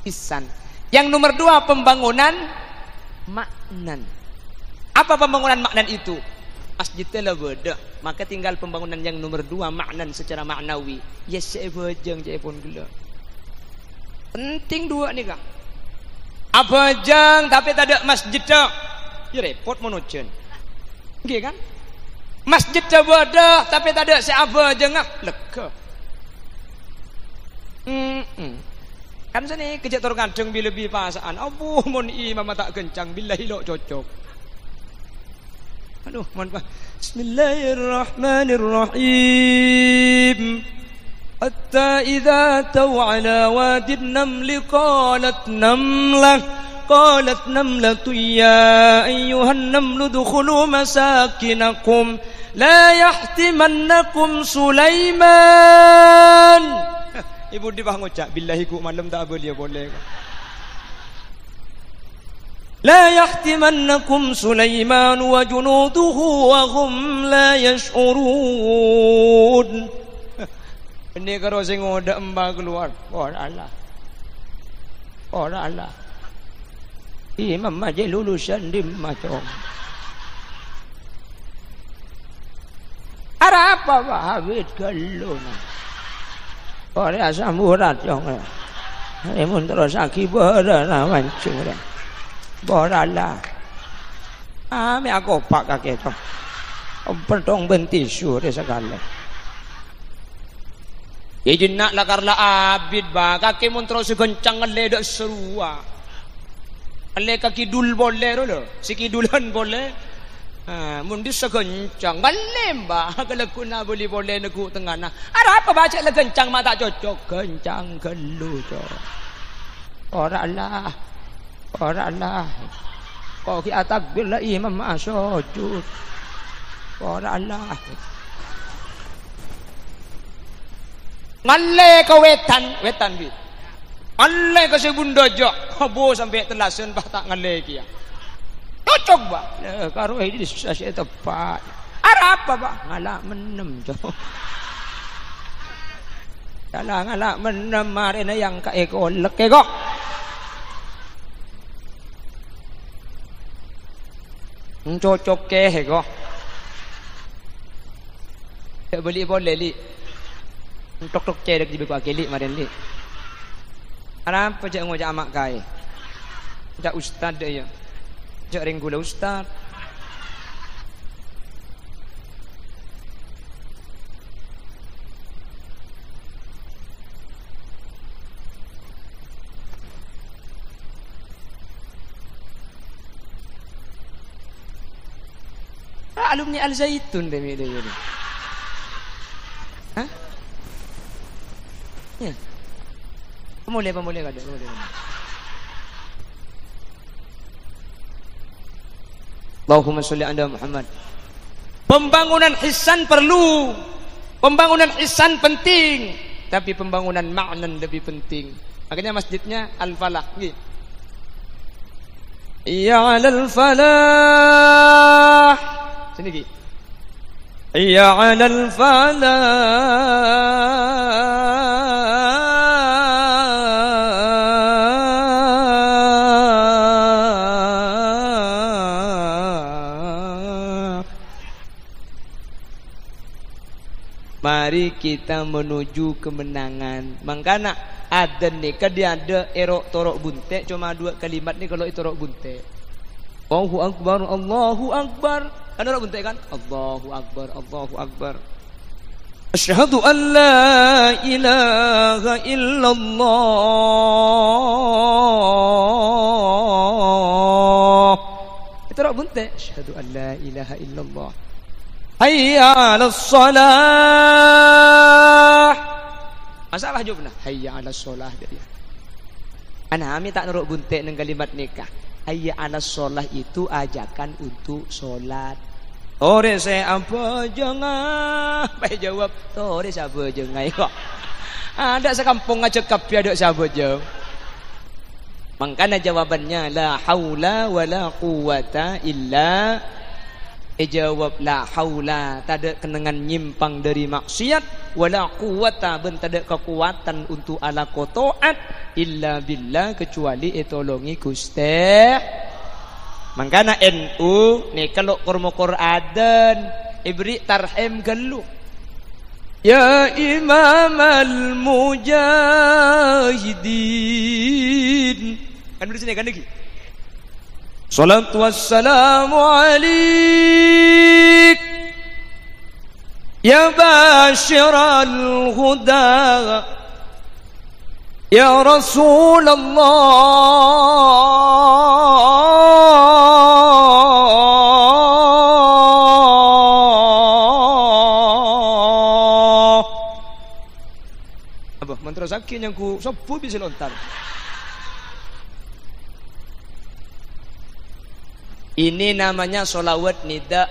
hissan. Yang nomor dua pembangunan maknan. Apa pembangunan maknan itu? Masjidnya lah beda. Maka tinggal pembangunan yang nomor dua maknan secara maknawi. Ya saya bejeng saya pun gila. Penting dua nih kak. Abajang tapi tak ada masjid dah. Ya repot menujen. Oke kan? Masjid dah beda tapi tak ada si abajang ah lega. Kan sini kejak terkadang lebih pasaan. Abu mon imam tak kencang billahi lo cocok. Aduh, mohon maaf. Bismillahirrahmanirrahim. Hatta idza taw ala wadin namli qalat namlatu ya ayyuhan namlu dukhulu masakinakum la yahtimannakum Sulaiman. Ibu di bang ucap billahi ku malam tak boleh لا يحتمنكم سليمان وجنوده وهم لا يشعرون. Ini kalau sing ngoda embak keluar, Allah. Imam aja lulusan di macam. Ada apa Habib galon? Orang samurat yang. Ini mun terus akibat dah mancung dah. Borala. Me aku pak kakek tu. Pertong bentisu dia segala. Jadi nak lakarlah abid ba kakek mun terus gencang ngele dak serua. Ale kaki dul boleh lo. Si kidulan boleh. Mun dis segencang ngele ba kalau kuna boleh neku tengah nah. Ada apa baca le gencang mata cocok gencang gelu tu. Borala. Allah kau ki takbir la imam sujud Allah ngalle ke wetan bi ngalle ke sebunda jok bo sampai telasen bah tak ngalle ki ya cocok ba karo ini susah saya tepat apa ba ngalak menem jok ngalak menem marina yang ka eko lek kok cocok ke kok beli boleh li tok cedek di beku akili maren li arap pejak ngojak amak kai jak ustad dia jak ring gula ustad alumni Al Zaitun dia ni. Hah? Ya. Pemulih kada boleh. Allahumma sholli ala Muhammad. Pembangunan hissan perlu. Pembangunan hissan penting, tapi pembangunan maknan lebih penting. Makanya masjidnya Al-Falah nggih. Ya 'alal falah. Sini Ki. Ya 'alal falah. mari kita menuju kemenangan. Makanya adzan ni kan dia ada erok torok bunte, cuma 2 kalimat ni kalau itu torok bunte. Allahu akbar, Allahu akbar. Kan torok bunte kan? Allahu akbar, Allahu akbar. Asyhadu an la ilaha illallah. Itu torok bunte. Asyhadu an la ilaha illallah. Hayya 'alas shalah. Masalah jawabna. Hayya 'alas shalah dia. Ana ami tak nurut bunte nang kalimat nikah. Hayya 'alas shalah itu ajakan untuk solat. Tore saya apa jengah. Baik jawab. Tore siapa jengah kok. Ada sekampung ngacekap ada siapa jeng. Makanya jawabannya la haula wala quwata illa. Jawab la haula, tak ada kenangan nyimpang dari maksiat, wala quwata, ben tak ada kekuatan untuk ala kotoat illa billah, kecuali tolongi Gusti. Makanya NU ni kalau kormokor adan ibri tarhim gelu. Ya imam al-mujahidin. Kan di sini kan lagi. Salatu wassalamu alaik ya basyiral huda ya Rasulullah. Apa mantra sakin yang ku sopo bisa lontar. Ini namanya solawat nida.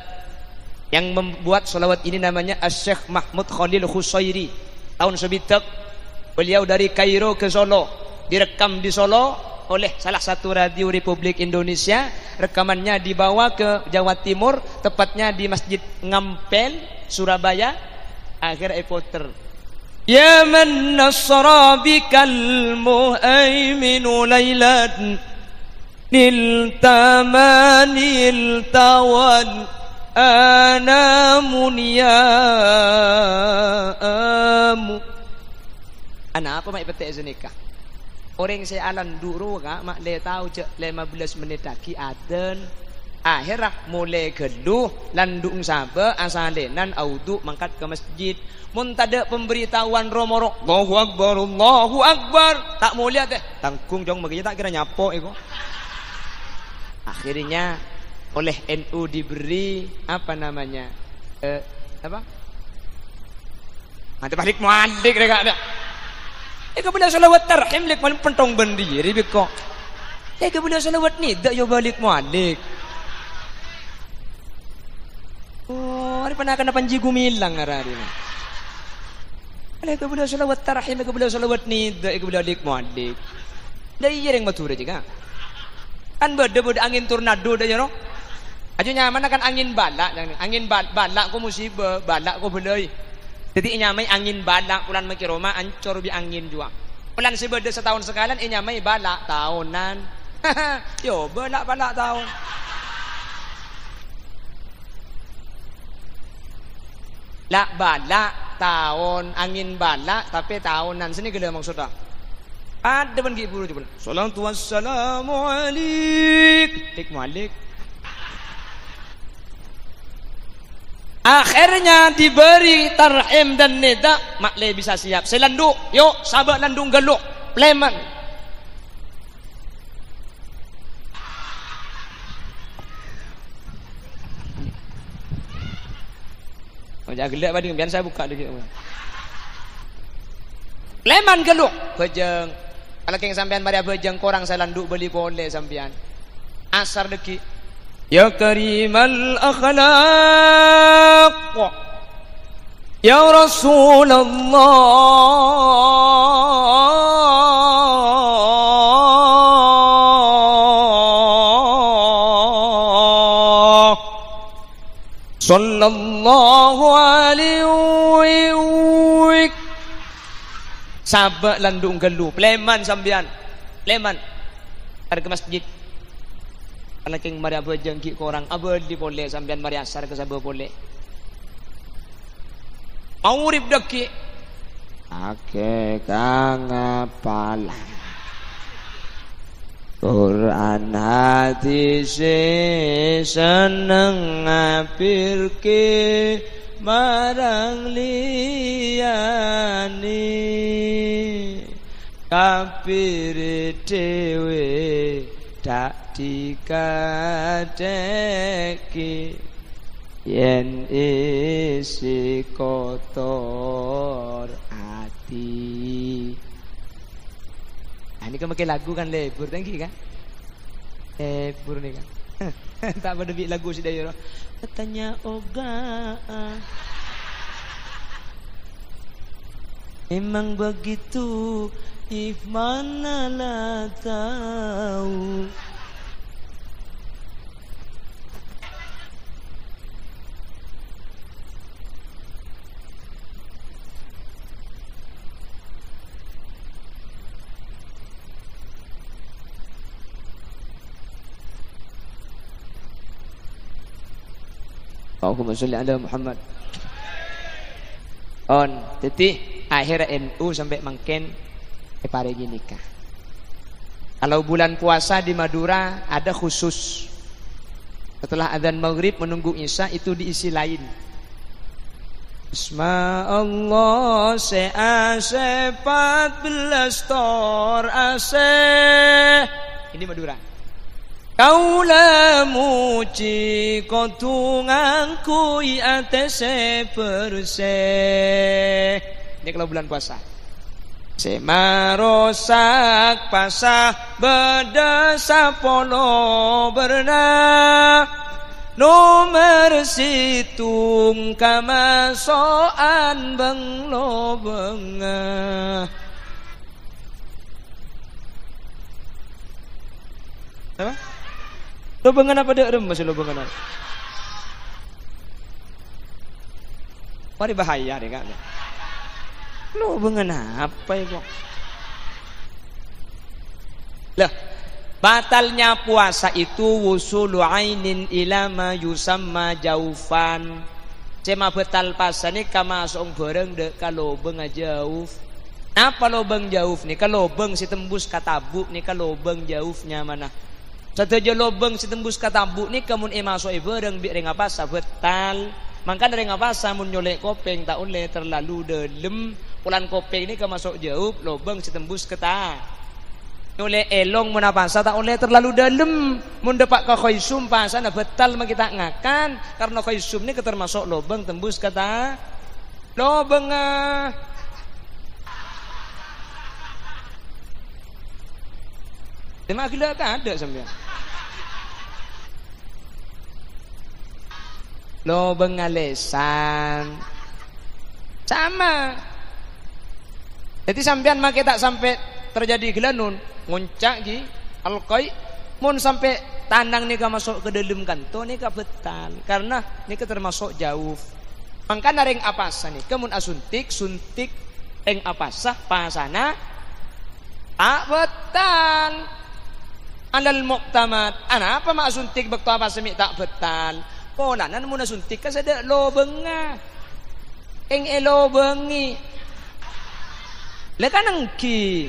Yang membuat solawat ini namanya Syekh Mahmud Khalil Khusairi. Tahun sebitak beliau dari Kairo ke Solo, direkam di Solo oleh salah satu radio Republik Indonesia. Rekamannya dibawa ke Jawa Timur, tepatnya di Masjid Ngampel, Surabaya. Akhir epoter. Ya man nasra bikal muhaiminu laylan niltamanil tawan anamuniamu. Ana apa mak petek senikah? Orang saya alan duru kak mak le tahu cek 15 menit lagi aden. Akhirah mulai geluh landung sabe asalenan audu mangkat ke masjid. Mun tada pemberitahuan romorok Allahu akbar, Allahu akbar. Tak mau lihat teh. Tangkung jong maganya tak kira nyapo iko. Akhirnya oleh NU diberi apa namanya apa? Mati balik mualik mereka ada. Kemudian salawat tarhim lek malam pentong bendiri beko. Kemudian salawat ni dak yo balik mualik. Oh, hari pernah kena panji gumilang hari ni. Kemudian salawat tarhim kemudian salawat ni dak kemudian balik mualik. Dari yang matur juga. Kan beda-beda angin tornado dah ya no. Aja nyaman kan angin balak, angin balak ko musibah, balak ko belai. Jadi nyamai angin balak pulan maki Roma ancor bi angin juga. Pulan sebeda setahun sekalan nyamai balak tahunan. Yo balak tahun. Lah balak tahun angin balak tapi tahunan sini gede maksudnya. Ada pun giburu je pun. Salatu wassalamu alaik. Tik malik. Akhirnya diberi tarhim dan nida, makle bisa siap. Saya landuk, yuk sahabat landung geluk, pleman. Oh jangan gelak bading, biar saya buka dulu. Pleman geluk, bejeng. Kalau keng sampean pada bejeng korang saya landuk beli boleh sampean. Asar deki. Ya karimal akhlaq ya Rasulullah sallallahu alaihi wasallam. Sabak landung gelu pleman sampean. Pleman ada ke masjid. Kalau keng mari apa jengki korang apa di boleh sampean mari asar ke sabah boleh. mau urip deki ake kang ngapalan Quran hadis seneng ngapirke marang liyane kafir dhewe dak dikadeki yen isi kotor hati. Nah, ini kan pakai lagu kan lebur tangki kan? Lebur nih kan. Tak pada bik lagu si dayo. Katanya oga. Memang begitu, if mana lah tahu. Allahumma sholli ala Muhammad. On, jadi akhir NU sampai mangken parigi nikah. Kalau bulan puasa di Madura ada khusus. Setelah adzan maghrib menunggu isya itu diisi lain. Bisma Allah se 14 tor ase. Ini Madura. Kaula muci kotunganku atese perse. Ini kalau bulan puasa. Semarosak pasah bedesa polo berna nomor situng kamasoan benglo bengah. Apa? Lobengan apa dek rem masih lobengan? Mari bahaya deh kak. Lobengan apa itu? Lah, batalnya puasa itu wusulu ainin ilama yusamma jaufan. Cema betal puasa ni kama song bareng dek kalau beng jauf. Apa lobeng jauf nih? Kalau lobeng si tembus katabuk nih kalau lobeng jaufnya mana? Satu lobeng si tembus katabuk nih kamun emasoi bareng bi reng apa sabetal. Mangkan reng apa mun nyolek kopeng tak oleh terlalu dalam. Ulan kopeng ini kemasuk jauh lobeng si tembus kata. Nyolek elong mun apa tak oleh terlalu dalam. Mun depak ke khaisum pasan betal mah kita ngakan karena khaisum ini ketermasuk lobeng tembus kata. Lobeng Tema gila tak ada sampai. Lobeng ngalesan sama. Jadi sampean make tak sampai terjadi gelanun ngoncak gi alqai mun sampai tanang nih masuk ke dalam kanto nih betal karena nih termasuk jauh. Mangkana reng apasa nih kemun asuntik suntik reng apasah pasana tak betal. Alal muqtamad ana apa mak suntik bekto apa semi tak betal polanan mun suntik ka sada lobenga eng elobengi lekanang ki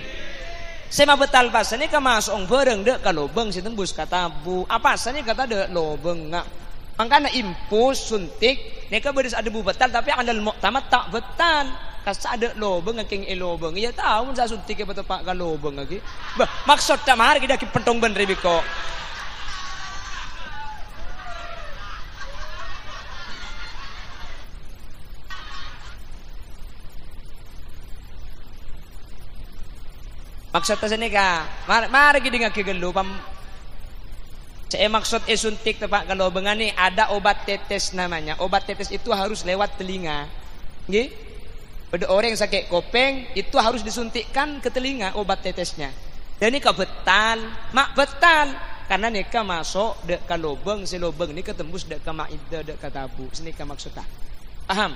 sema betal pasane ka masong bareng dek ka lobeng si tembus katabu apa sane kata dek lobenga mangkana impus suntik neka beris ada bu betal tapi alal muqtamad tak betal kasa ada lobeng ngking elobeng ya tahu mun sa suntik ke betul pak ka lobeng lagi bah maksud ta mahar kita ki pentong ben rebiko maksud ta sini ka mar gidi ngaki gelu pam saya maksud suntik ta pak ka lobengan ni ada obat tetes namanya obat tetes itu harus lewat telinga nggih. Pada orang yang sakit kopeng itu harus disuntikkan ke telinga obat tetesnya. Dan ini betal, mak betal karena neka masuk dek ka lobeng si lobeng ni ketembus dek ka maida dek ka tabu. Sini ka maksudnya. Paham?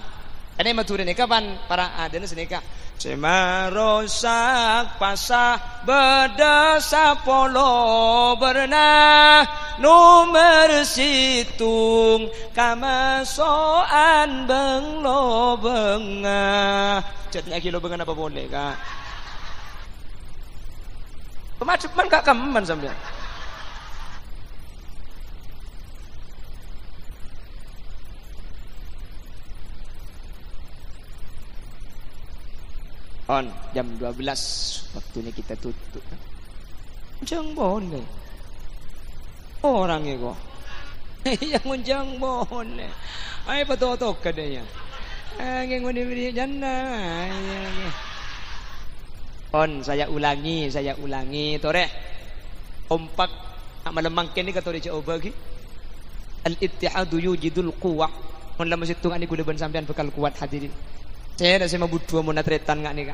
Ini matur ini kapan para ada senika. Semarosak pasah berdasa polo bernah nomor situng kamasoan benglo bengah. Cetnya kilo bengah apa boleh kak? Kemaceman kak kaman sampai. On jam 12 waktunya kita tutup. Unjang boleh. Orangnya kok. Yang unjang boleh. Ay patotok kadanya. Ang nguni jana. On saya ulangi. Tore. Kompak malemangken ni kato di coba gi. Al-ittihadu yujidul quwwah. Mun lamang situng ani kuda ban sampean bekal kuat hadirin. Saya dah sema budua mun natretan ngak nika.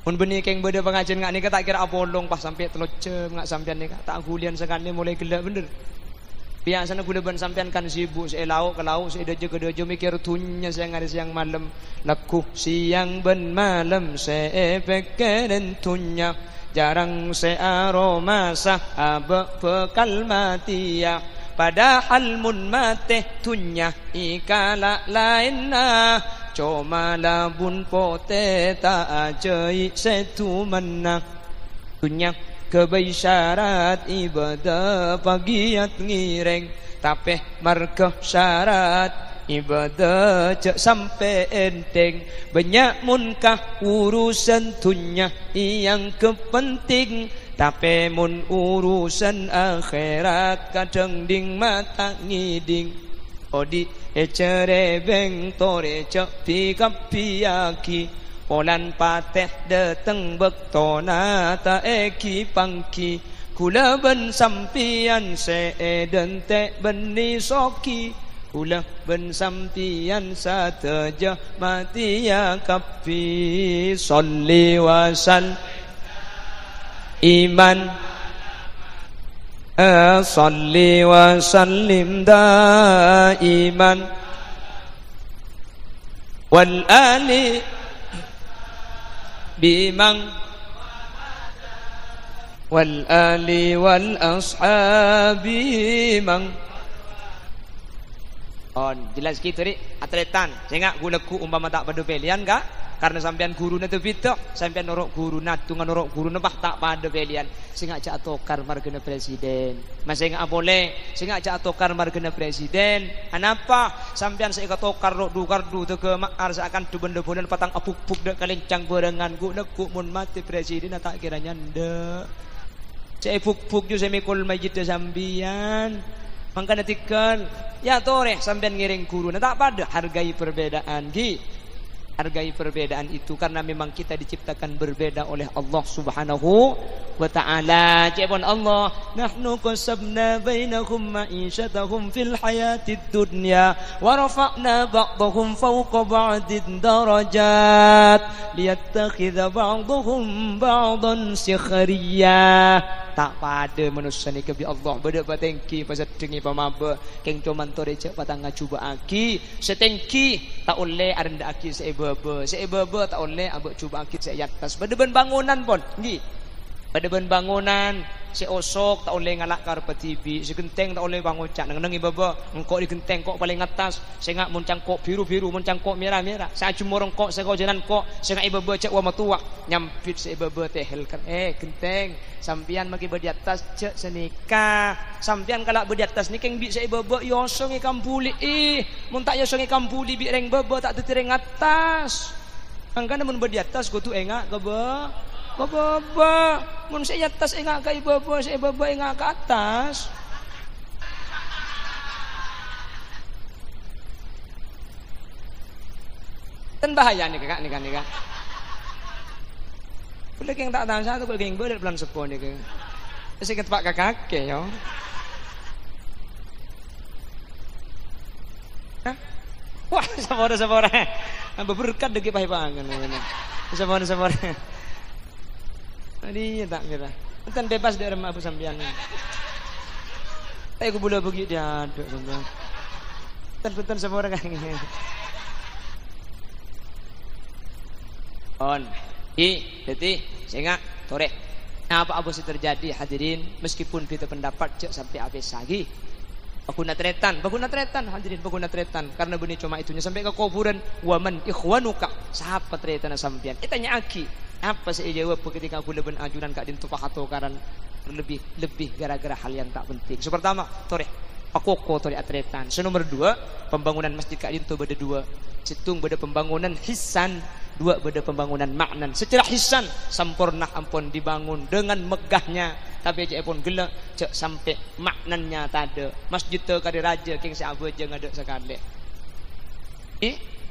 Mun benih keng beda pengajian ngak nika tak kira apolong pas sampai telocem ngak sampean nika tak gulian sekali mulai gelak bener. Biasanya kuda ban sampean kan sibuk saya lauk ke lauk saya deje ke deje mikir tunya siang hari siang malam laku siang ben malam saya pikirin tunya jarang saya aromasa abek bekal mati ya. Padahal mun mate tunya ikala lainna cuma labun pote tak ajai setu mana tunya kebisyarat ibadah pagiat ngireng tapi markah syarat ibadah cek sampai enteng banyak munkah urusan tunya yang kepenting tapi mun urusan akhirat kadang ding mata ngiding odi ecere beng tore cek pi aki Polan pateh dateng bektona ta eki pangki kula ben sampian se dente beni soki kula ben sampian sateja mati ya kapi salli wasal iman salli wa sallim daiman wal ali bimang wal ali wal ashabi mang on jelas gitu ri atletan sehingga gulaku umpama tak pada pilihan kak karena sampean guru na tepitok sampean norok guru na tungan norok guru na bah tak pada pilihan sehingga cak atokar margana presiden masih enggak boleh sehingga cak atokar margana presiden anapa sampean saya katokar rok dukardu tu ke makar seakan tu benda bulan patang apuk-puk dak kalencang berengan gu lekuk mun mati presiden tak kira nyanda saya puk-puk ju saya mikul majid sambian mangkana tikal ya tore sampean ngiring guru na tak pada hargai perbedaan hargai perbedaan itu karena memang kita diciptakan berbeda oleh Allah Subhanahu wa taala. Jebon Allah, nahnu qasabna bainahum ma'isyatahum fil hayatid dunya wa rafa'na ba'dahum fawqa ba'din darajat liyattakhidha ba'dahum ba'dan sikhriya. Tak pada manusia ni kebi Allah beda patengki pasal dengi pamaba keng cuman tore cek patang ngacuba aki setengki tak oleh arenda aki seebebe tak oleh abek cuba aki se atas pada ben bangunan pun nggih pada ben bangunan si osok tak oleh ngalak karpet TV si genteng tak oleh bangocak nang ibaba engkok di genteng kok paling atas sengak mun cangkok biru-biru mun cangkok merah-merah sa cumorong kok sego jenan kok sengak ibaba cek wa matuak nyampit si ibaba tehel kan genteng sampian magi di atas cek senika sampian kalak di atas ni keng bi si ibaba yosong ikam buli mun tak yosong ikam buli bi reng baba tak tetereng atas angkana mun di atas go tu engak ke baba mun saya atas engak ke baba saya baba engak ke atas kan bahaya nih kakak nih kan boleh yang tak tahu satu boleh yang boleh pelan sepon nih kan saya ketepak kakak yo wah sabora berberkat degi pahipangan sabora Tadi tak kira. Enten bebas dari rumah Abu Sambian. Tapi aku boleh pergi dia aduk sampean. Enten sama orang kan. On. Jadi sehingga tore. Apa sih terjadi hadirin, meskipun kita pendapat cek sampai habis lagi. Baguna tretan hadirin, baguna tretan karena benih cuma itunya sampai ke kuburan. Waman ikhwanuka, sahabat tretan sampean. Tanya aki, apa sih jawab ketika aku leben ajunan kak dintu pakato karan lebih gara-gara hal yang tak penting. Pertama, tore aku tore atretan. Nomor 2, pembangunan masjid kak dintu beda 2. Situng beda pembangunan hisan, 2 beda pembangunan maknan. Secara hisan sempurna ampun dibangun dengan megahnya, tapi cek pun gelak cek sampai maknannya tade. Masjid tu kari raja king siapa je ngada sekali.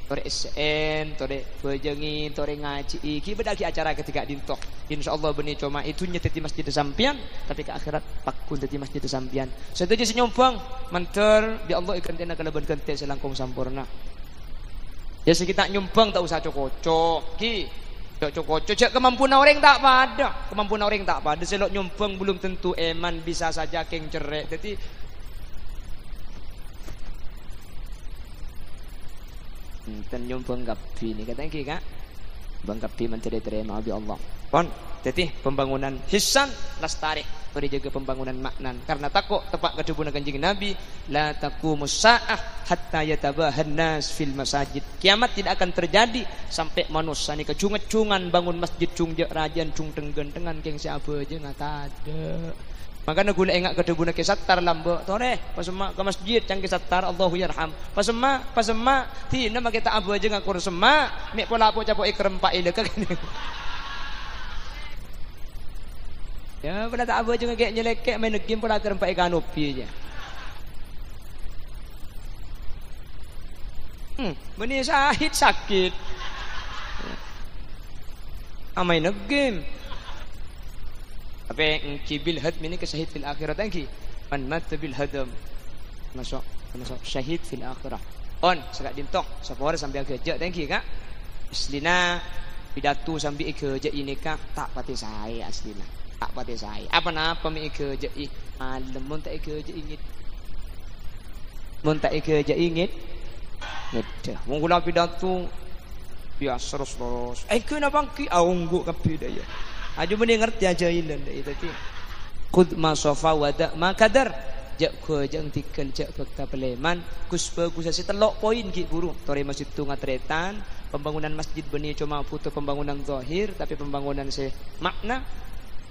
Tore SN, tore bejengi, tore ngaji. Ki bedaki acara ketika dintok. Insyaallah benih cuma itunya teti masjid sampian, tapi ke akhirat pakun teti masjid sampian. Setuju senyompang menter bi Allah ikan tena kalaban kente selangkung sampurna. Ya sekitar nyumbang tak usah cocok ki cocok cek kemampuan orang tak pada selok nyumbang belum tentu eman, bisa saja keng cerek. Jadi nyumbang gapi ni katanya ki kak bang gapi menteri terima abi Allah pon. Jadi pembangunan hisan lestari beri jaga pembangunan maknan karena takut tepat kedubunan kanjeng Nabi la taqumus saah hatta yatabahan nas fil masajid. Kiamat tidak akan terjadi sampai manusia ni kecungan-cungan bangun masjid cung je rajan cung tenggen dengan geng siapa je ngatada. Makanya gula engak kedubunan ke sattar lambe tore pasema ke masjid cang ke sattar Allahu yarham pasema tina make tak abu je ngakur sema mek pola apa capo ikrem pak ile ka ya pada tak apa juga kayak nyelekek main game pada akan pakai kanopi aja. Benih sahid sakit. Main game. Apa kibil had ini ke syahid fil akhirat lagi. Man mata bil hadam. Masuk syahid fil akhirah. On sekat dintok sapore sampai kerja thank you kak. Aslina pidato sampai kerja ini kak tak pati saya aslina. Tak pati saya. Apa napa mi kerja malam mun tak kerja ingit. Mun tak kerja ingit. Ngedeh. Mun kula pidato biasa terus. Kena bangki aunggu kapi daya. Aju benih ngerti aja ilan dah itu. Kud masofa wada makadar. Jak ko jang tikal jak fakta peleman. Kuspa kusasi telok poin ki guru. Tore masjid tu ngatretan. Pembangunan masjid benih cuma foto pembangunan zahir tapi pembangunan se makna.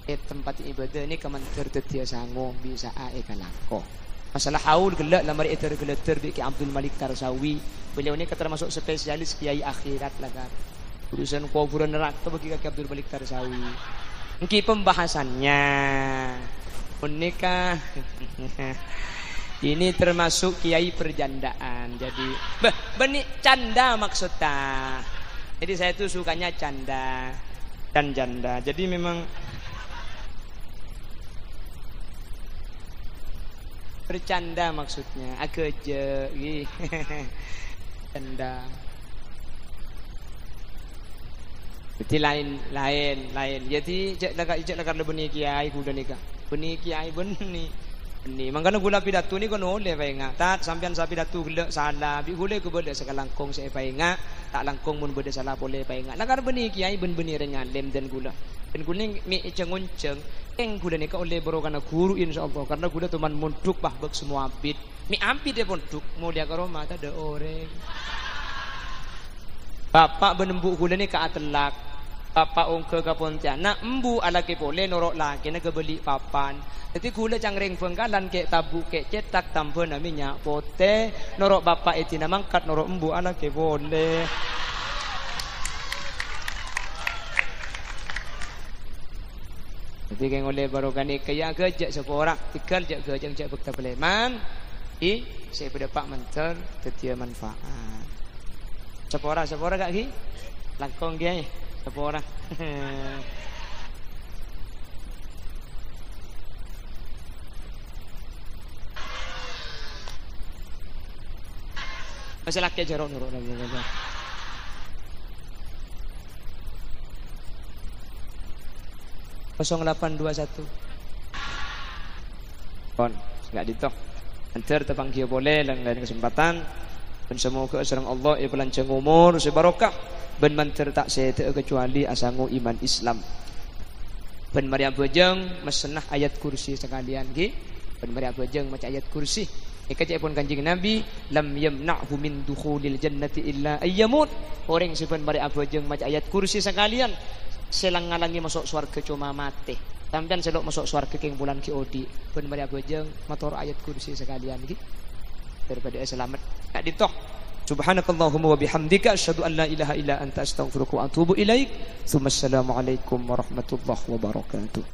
Tempat ibadah ni kemantir tetia sango bisa kalako. Masalah haul gelak lamar gelak ki Abdul Malik Tarsawi. Beliau ni termasuk spesialis kiai akhirat lah kan. Urusan kuburan neraka bagi kaki Abdul Malik Tarsawi. Engki pembahasannya menikah. Ini termasuk kiai perjandaan. Jadi benih canda maksudnya. Jadi saya tuh sukanya canda dan janda. Jadi memang bercanda maksudnya agak aja canda. Jadi lain. Jadi cek lagar benih kiai kuda nikah. Benih kiai benih. Mangkana gula pidato ni kono le painga. Tat sampean sa pidato gula salah. Bi gule ko beda sekalangkong sa painga. Tak langkong mun beda salah boleh painga. Lagar benih kiai benih renyalem dan gula. Dan kuning mi cengunceng eng gula ni ka oleh borokana guru insyaallah karena gula teman munduk bahbek semua abid. Mi ampid dia punduk mulia ka Roma ada orang. Bapak benembuk gula ni ka atelak. Bapak ongke ka Pontianak embu alake boleh norok laki na kebeli papan. Jadi gula cangreng penggalan ke tabu ke cetak tanpa minyak pote norok bapak etina mangkat norok embu alake boleh. Jadi keng oleh barokan ni kaya kerja seorang tikal je kerja yang bekta peleman saya pada pak mentor tetia manfaat. Seorang kak ki langkong dia seorang. Masalah ke jorok nurut lagi. 0821 kon enggak ditok antar tepang kia boleh lain kesempatan dan semoga serang Allah ya pelancang umur sebarokah ben manter tak sete kecuali asangu iman Islam. Ben Maria bojeng mesenah ayat kursi sekalian nggih. Ben Maria bojeng maca ayat kursi. Ika pun Kanjeng Nabi lam yamna'hu min dukhulil jannati illa ayyamut. Orang si ben Maria bojeng maca ayat kursi sekalian selang ngalangi masuk surga cuma mati. Sampeyan selok masuk surga keng bulan ki odi. Ben Maria bojeng matur ayat kursi sekalian nggih. Daripada selamat. Nak ditok. Subhanakallahumma wa bihamdika asyhadu an la ilaha illa anta astaghfiruka wa atubu ilaik. Assalamualaikum warahmatullahi wabarakatuh.